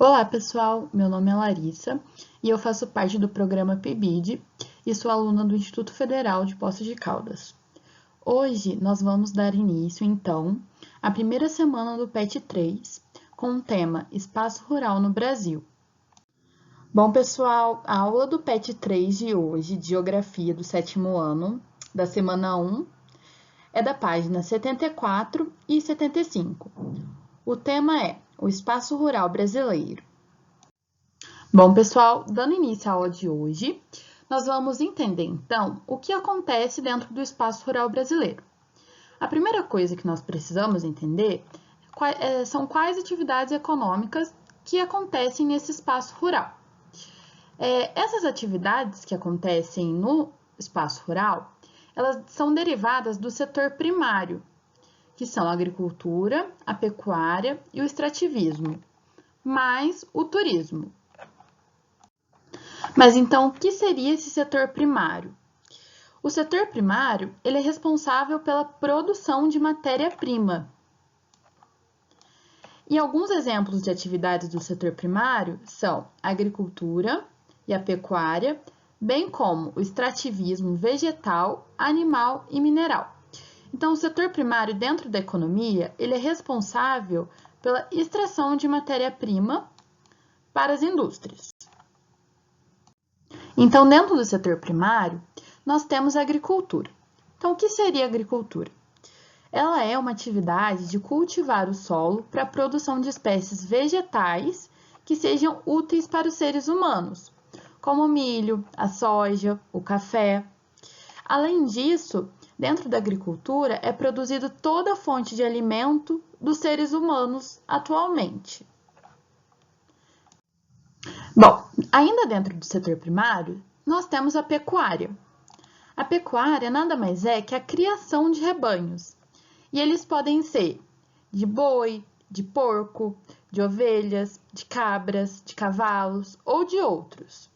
Olá, pessoal! Meu nome é Larissa e eu faço parte do programa PIBID e sou aluna do Instituto Federal de Poços de Caldas. Hoje nós vamos dar início, então, à primeira semana do PET 3, com o tema Espaço Rural no Brasil. Bom, pessoal, a aula do PET 3 de hoje, de Geografia do 7º ano, da semana 1, é da página 74 e 75. O tema é o Espaço Rural Brasileiro. Bom, pessoal, dando início à aula de hoje, nós vamos entender, então, o que acontece dentro do espaço rural brasileiro. A primeira coisa que nós precisamos entender são quais atividades econômicas que acontecem nesse espaço rural. Essas atividades que acontecem no espaço rural, elas são derivadas do setor primário, que são a agricultura, a pecuária e o extrativismo, mais o turismo. Mas então, o que seria esse setor primário? O setor primário, ele é responsável pela produção de matéria-prima. E alguns exemplos de atividades do setor primário são a agricultura e a pecuária, bem como o extrativismo vegetal, animal e mineral. Então, o setor primário dentro da economia, ele é responsável pela extração de matéria-prima para as indústrias. Então, dentro do setor primário, nós temos a agricultura. Então, o que seria a agricultura? Ela é uma atividade de cultivar o solo para a produção de espécies vegetais que sejam úteis para os seres humanos, como o milho, a soja, o café. Além disso, dentro da agricultura é produzido toda a fonte de alimento dos seres humanos atualmente. Bom, ainda dentro do setor primário, nós temos a pecuária. A pecuária nada mais é que a criação de rebanhos. E eles podem ser de boi, de porco, de ovelhas, de cabras, de cavalos ou de outros.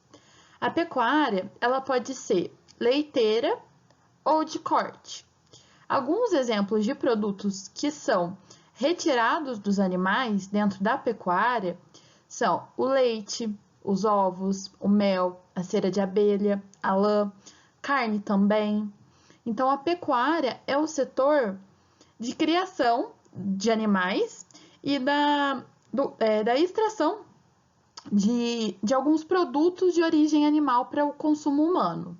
A pecuária, ela pode ser leiteira ou de corte. Alguns exemplos de produtos que são retirados dos animais dentro da pecuária são o leite, os ovos, o mel, a cera de abelha, a lã, carne também. Então, a pecuária é o setor de criação de animais e da extração de alguns produtos de origem animal para o consumo humano.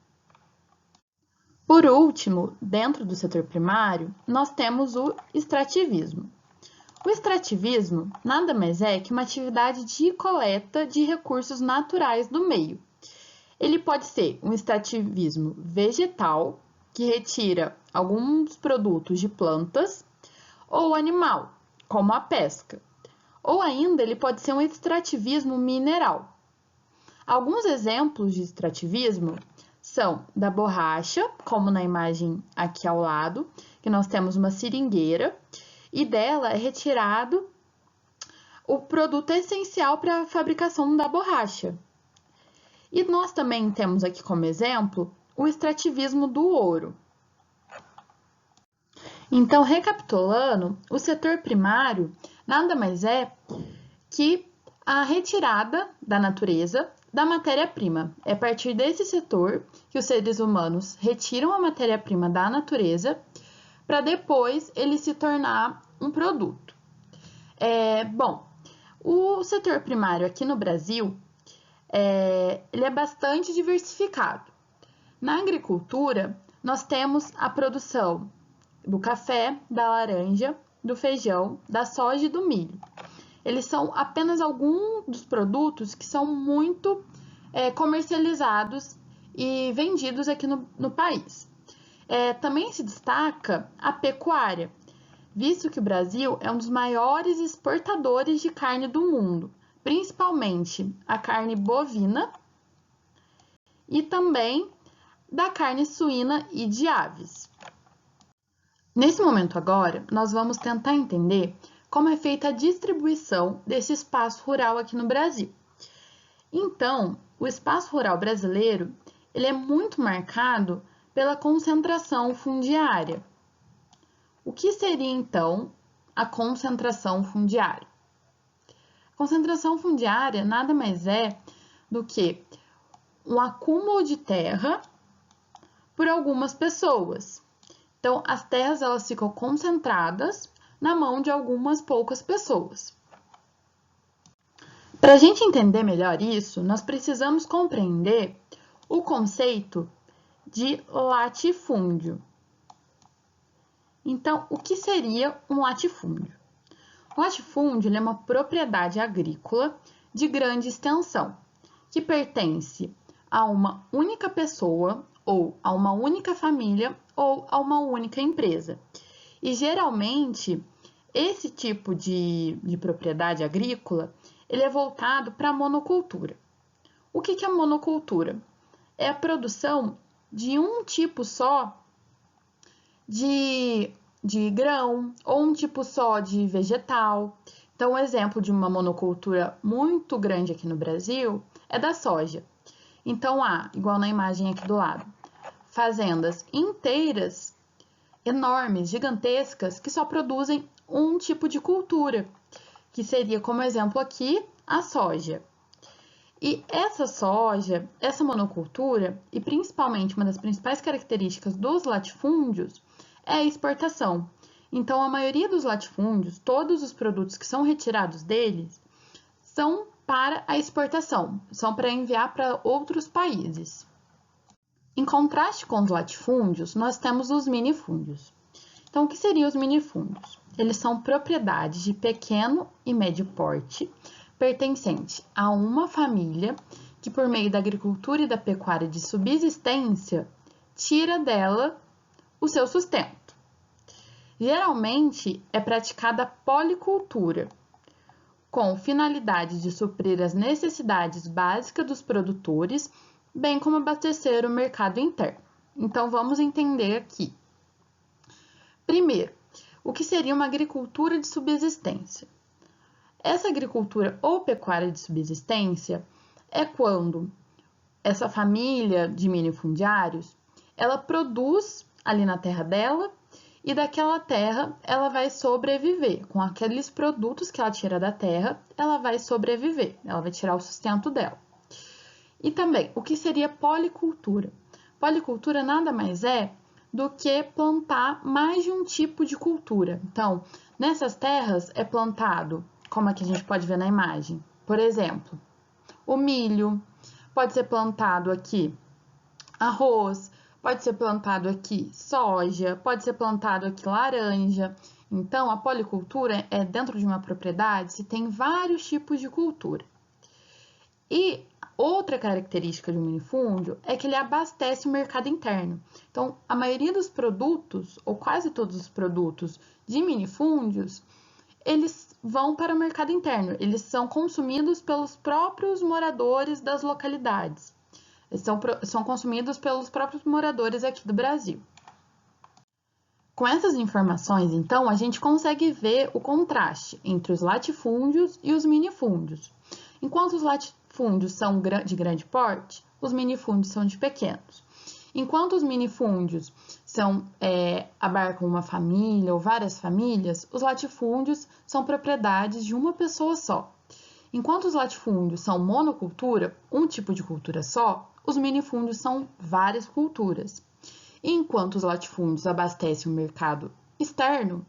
Por último, dentro do setor primário, nós temos o extrativismo. O extrativismo nada mais é que uma atividade de coleta de recursos naturais do meio. Ele pode ser um extrativismo vegetal, que retira alguns produtos de plantas, ou animal, como a pesca. Ou ainda ele pode ser um extrativismo mineral. Alguns exemplos de extrativismo são da borracha, como na imagem aqui ao lado, que nós temos uma seringueira, e dela é retirado o produto essencial para a fabricação da borracha. E nós também temos aqui como exemplo o extrativismo do ouro. Então, recapitulando, o setor primário nada mais é que a retirada da natureza da matéria-prima. É a partir desse setor que os seres humanos retiram a matéria-prima da natureza para depois ele se tornar um produto. Bom, o setor primário aqui no Brasil, ele é bastante diversificado. Na agricultura, nós temos a produção do café, da laranja, do feijão, da soja e do milho. Eles são apenas alguns dos produtos que são muito comercializados e vendidos aqui no país. Também se destaca a pecuária, visto que o Brasil é um dos maiores exportadores de carne do mundo, principalmente a carne bovina e também da carne suína e de aves. Nesse momento agora, nós vamos tentar entender como é feita a distribuição desse espaço rural aqui no Brasil. Então, o espaço rural brasileiro, ele é muito marcado pela concentração fundiária. O que seria, então, a concentração fundiária? Concentração fundiária nada mais é do que um acúmulo de terra por algumas pessoas. Então, as terras elas ficam concentradas na mão de algumas poucas pessoas. Para a gente entender melhor isso, nós precisamos compreender o conceito de latifúndio. Então, o que seria um latifúndio? O latifúndio é uma propriedade agrícola de grande extensão, que pertence a uma única pessoa, ou a uma única família, ou a uma única empresa. E, geralmente, esse tipo de propriedade agrícola ele é voltado para a monocultura. O que é monocultura? É a produção de um tipo só de grão ou um tipo só de vegetal. Então, um exemplo de uma monocultura muito grande aqui no Brasil é da soja. Então, há, igual na imagem aqui do lado, fazendas inteiras, enormes, gigantescas, que só produzem um tipo de cultura, que seria, como exemplo aqui, a soja. E essa soja, essa monocultura, e principalmente uma das principais características dos latifúndios, é a exportação. Então, a maioria dos latifúndios, todos os produtos que são retirados deles, são para a exportação, são para enviar para outros países. Em contraste com os latifúndios, nós temos os minifúndios. Então, o que seriam os minifúndios? Eles são propriedades de pequeno e médio porte, pertencente a uma família que, por meio da agricultura e da pecuária de subsistência, tira dela o seu sustento. Geralmente, é praticada a policultura, com finalidade de suprir as necessidades básicas dos produtores, bem como abastecer o mercado interno. Então, vamos entender aqui. Primeiro, o que seria uma agricultura de subsistência? Essa agricultura ou pecuária de subsistência é quando essa família de minifundiários, ela produz ali na terra dela e daquela terra ela vai sobreviver. Com aqueles produtos que ela tira da terra, ela vai sobreviver, ela vai tirar o sustento dela. E também, o que seria policultura? Policultura nada mais é do que plantar mais de um tipo de cultura. Então, nessas terras é plantado, como aqui a gente pode ver na imagem, por exemplo, o milho, pode ser plantado aqui arroz, pode ser plantado aqui soja, pode ser plantado aqui laranja. Então, a policultura é dentro de uma propriedade, se tem vários tipos de cultura. E outra característica de um minifúndio é que ele abastece o mercado interno. Então, a maioria dos produtos, ou quase todos os produtos de minifúndios, eles vão para o mercado interno. Eles são consumidos pelos próprios moradores das localidades. Eles são consumidos pelos próprios moradores aqui do Brasil. Com essas informações, então, a gente consegue ver o contraste entre os latifúndios e os minifúndios. Enquanto os latifúndios são de grande porte, os minifúndios são de pequenos. Enquanto os minifúndios abarcam uma família ou várias famílias, os latifúndios são propriedades de uma pessoa só. Enquanto os latifúndios são monocultura, um tipo de cultura só, os minifúndios são várias culturas. E enquanto os latifúndios abastecem o mercado externo,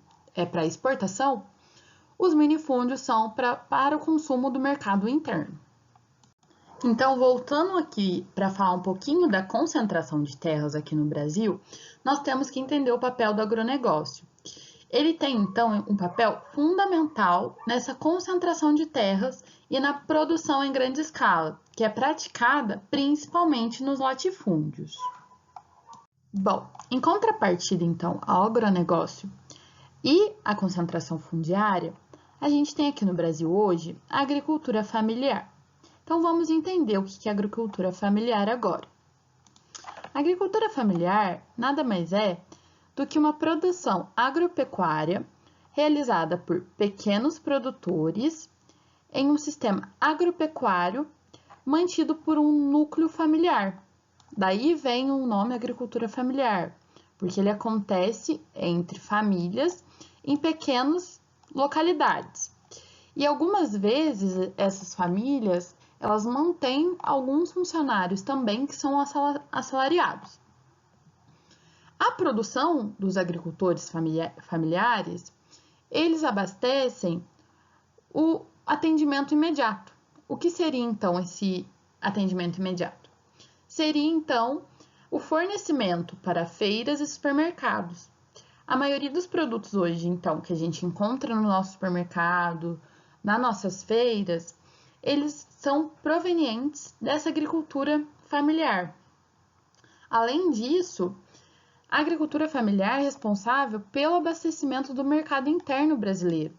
para exportação, os minifúndios são para o consumo do mercado interno. Então, voltando aqui para falar um pouquinho da concentração de terras aqui no Brasil, nós temos que entender o papel do agronegócio. Ele tem, então, um papel fundamental nessa concentração de terras e na produção em grande escala, que é praticada principalmente nos latifúndios. Bom, em contrapartida, então, ao agronegócio e à concentração fundiária, a gente tem aqui no Brasil hoje a agricultura familiar. Então, vamos entender o que é agricultura familiar agora. A agricultura familiar nada mais é do que uma produção agropecuária realizada por pequenos produtores em um sistema agropecuário mantido por um núcleo familiar. Daí vem o nome agricultura familiar, porque ele acontece entre famílias em pequenas localidades. E algumas vezes essas famílias, elas mantêm alguns funcionários também que são assalariados. A produção dos agricultores familiares, eles abastecem o atendimento imediato. O que seria então esse atendimento imediato? Seria então o fornecimento para feiras e supermercados. A maioria dos produtos hoje, então, que a gente encontra no nosso supermercado, nas nossas feiras, eles são provenientes dessa agricultura familiar. Além disso, a agricultura familiar é responsável pelo abastecimento do mercado interno brasileiro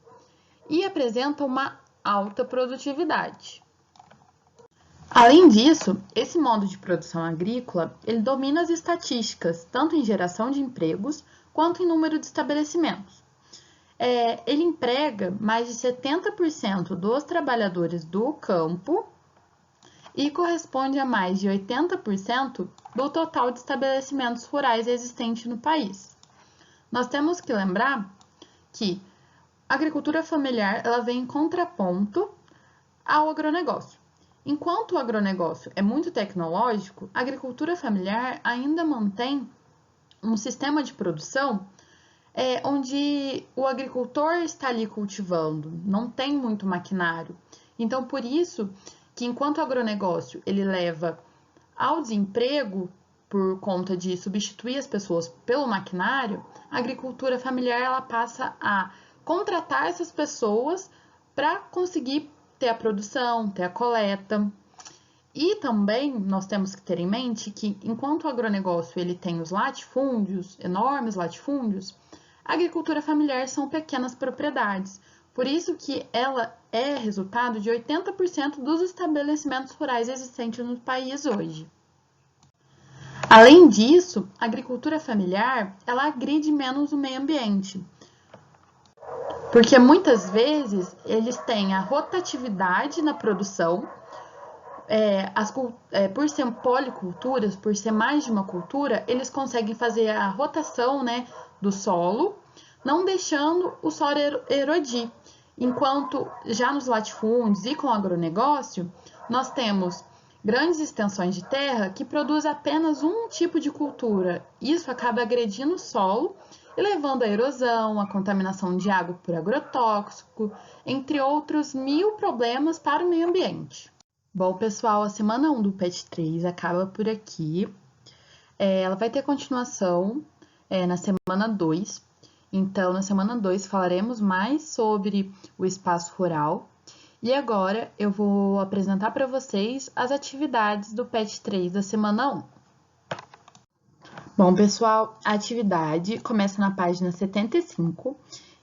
e apresenta uma alta produtividade. Além disso, esse modo de produção agrícola, ele domina as estatísticas, tanto em geração de empregos, quanto em número de estabelecimentos. Ele emprega mais de 70% dos trabalhadores do campo e corresponde a mais de 80% do total de estabelecimentos rurais existentes no país. Nós temos que lembrar que a agricultura familiar ela vem em contraponto ao agronegócio. Enquanto o agronegócio é muito tecnológico, a agricultura familiar ainda mantém um sistema de produção onde o agricultor está ali cultivando, não tem muito maquinário. Então, por isso que enquanto o agronegócio ele leva ao desemprego por conta de substituir as pessoas pelo maquinário, a agricultura familiar ela passa a contratar essas pessoas para conseguir ter a produção, ter a coleta. E também nós temos que ter em mente que enquanto o agronegócio ele tem os latifúndios, enormes latifúndios, a agricultura familiar são pequenas propriedades. Por isso que ela é resultado de 80% dos estabelecimentos rurais existentes no país hoje. Além disso, a agricultura familiar ela agride menos o meio ambiente, porque muitas vezes eles têm a rotatividade na produção, por ser policulturas, por ser mais de uma cultura, eles conseguem fazer a rotação, né, do solo, não deixando o solo erodir. Enquanto já nos latifúndios e com o agronegócio, nós temos grandes extensões de terra que produzem apenas um tipo de cultura. Isso acaba agredindo o solo e levando à erosão, à contaminação de água por agrotóxico, entre outros 1000 problemas para o meio ambiente. Bom, pessoal, a semana 1 do PET 3 acaba por aqui. Ela vai ter continuação na semana 2. Então, na semana 2 falaremos mais sobre o espaço rural. E agora eu vou apresentar para vocês as atividades do PET 3 da semana 1. Bom, pessoal, a atividade começa na página 75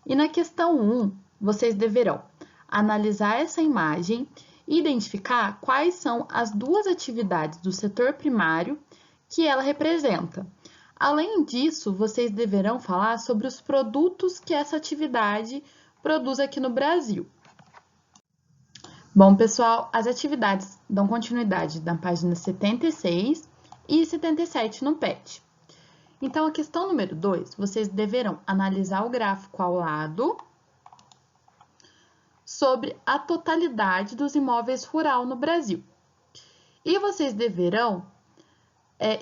e na questão 1 vocês deverão analisar essa imagem e identificar quais são as duas atividades do setor primário que ela representa. Além disso, vocês deverão falar sobre os produtos que essa atividade produz aqui no Brasil. Bom, pessoal, as atividades dão continuidade na página 76 e 77 no PET. Então, a questão número 2, vocês deverão analisar o gráfico ao lado sobre a totalidade dos imóveis rurais no Brasil. E vocês deverão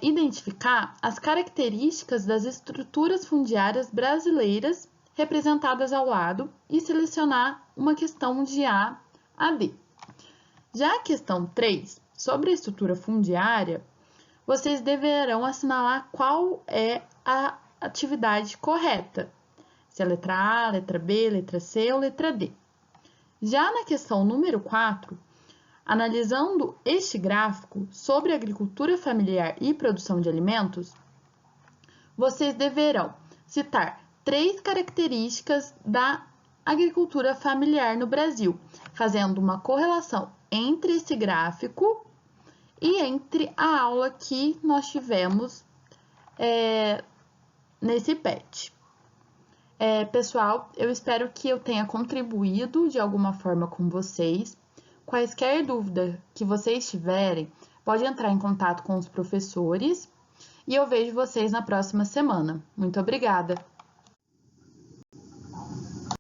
identificar as características das estruturas fundiárias brasileiras representadas ao lado e selecionar uma questão de A a D. Já a questão 3, sobre a estrutura fundiária, vocês deverão assinalar qual é a atividade correta, se é a letra A, letra B, letra C ou letra D. Já na questão número 4, analisando este gráfico sobre agricultura familiar e produção de alimentos, vocês deverão citar 3 características da agricultura familiar no Brasil, fazendo uma correlação entre esse gráfico e entre a aula que nós tivemos nesse PET. Pessoal, eu espero que eu tenha contribuído de alguma forma com vocês. Quaisquer dúvidas que vocês tiverem, pode entrar em contato com os professores e eu vejo vocês na próxima semana. Muito obrigada!